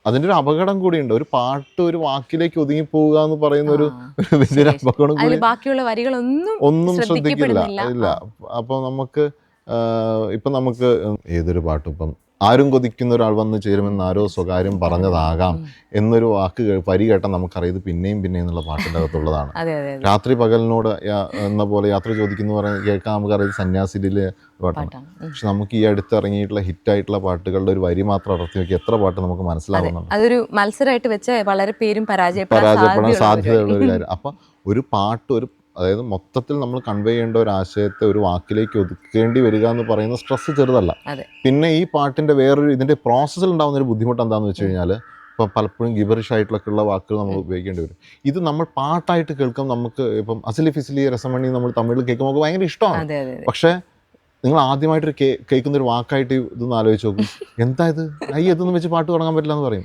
അതിന്റെ ഒരു അപകടം കൂടിയുണ്ട്. ഒരു പാട്ട് ഒരു വാക്കിലേക്ക് ഒതുങ്ങി പോവുക എന്ന് പറയുന്ന ഒരു വലിയൊരു ശരിയാ. അപകടം അതിൽ കൂടി ബാക്കിയുള്ള വരികളൊന്നും ഒന്നും ശ്രദ്ധിക്കില്ല. ശ്രദ്ധിക്കപ്പെടുന്നില്ല. ഇല്ല. അപ്പോൾ നമുക്ക് ഇപ്പം നമുക്ക് ഏതൊരു പാട്ടും ഇപ്പം ആരും കൊതിക്കുന്ന ഒരാൾ വന്ന് ചേരുമെന്ന് ആരോ സ്വകാര്യം പറഞ്ഞതാകാം എന്നൊരു വാക്ക് വരി കേട്ടാൽ നമുക്കറിയാം ഇത് പിന്നെയും പിന്നെയും എന്നുള്ള പാട്ടിൻ്റെ അകത്തുള്ളതാണ്. അതെ അതെ അതെ രാത്രി പകലിനോട് എന്ന പോലെ യാത്ര ചോദിക്കുന്നു പറയുന്നത് കേൾക്കാൻ നമുക്കറിയാം സന്യാസിയിലെ പാട്ടാണ്. പാട്ടാണ്. പക്ഷെ നമുക്ക് ഈ അടുത്ത് ഇറങ്ങിയിട്ടുള്ള ഹിറ്റായിട്ടുള്ള പാട്ടുകളുടെ ഒരു വരി മാത്രം അടർത്തി നോക്കി എത്ര പാട്ട് നമുക്ക് മനസ്സിലാവുന്നുണ്ട്. അതൊരു മത്സരമായിട്ട് വെച്ച് വളരെ പേരും പരാജയപ്പെടാൻ പരാജയപ്പെടാൻ സാധ്യതയുള്ള സാധ്യതയുള്ള ഒരു കാര്യം. അപ്പം ഒരു പാട്ട് അതായത് മൊത്തത്തിൽ നമ്മൾ കൺവേ ചെയ്യേണ്ട ഒരു ആശയത്തെ ഒരു വാക്കിലേക്ക് ഒതുക്കേണ്ടി വരിക എന്ന് പറയുന്ന സ്ട്രെസ് ചെറുതല്ല. അതെ. പിന്നെ ഈ പാട്ടിൻ്റെ വേറൊരു ഇതിൻ്റെ പ്രോസസ്സിൽ ഉണ്ടാകുന്ന ഒരു ബുദ്ധിമുട്ട് എന്താണെന്ന് വെച്ച് കഴിഞ്ഞാൽ ഇപ്പം പലപ്പോഴും ഗിബറിഷ് ആയിട്ടുള്ള വാക്കുകൾ നമ്മൾ ഉപയോഗിക്കേണ്ടി വരും. ഇത് നമ്മൾ പാട്ടായിട്ട് കേൾക്കുമ്പോൾ നമുക്ക് ഇപ്പം അസലി ഫിസിലി രസമണി നമ്മൾ തമിഴിൽ കേൾക്കുമ്പോൾ നമുക്ക് ഭയങ്കര ഇഷ്ടമാണ്. അതെ അതെ അതെ. പക്ഷേ നിങ്ങൾ ആദ്യമായിട്ട് കേൾക്കുന്ന ഒരു വാക്കായിട്ട് ഇതൊന്ന് ആലോചിച്ച് നോക്കും, എന്താ ഇത് ഇതൊന്നും വെച്ച് പാട്ട് തുടങ്ങാൻ പറ്റില്ല എന്ന് പറയും.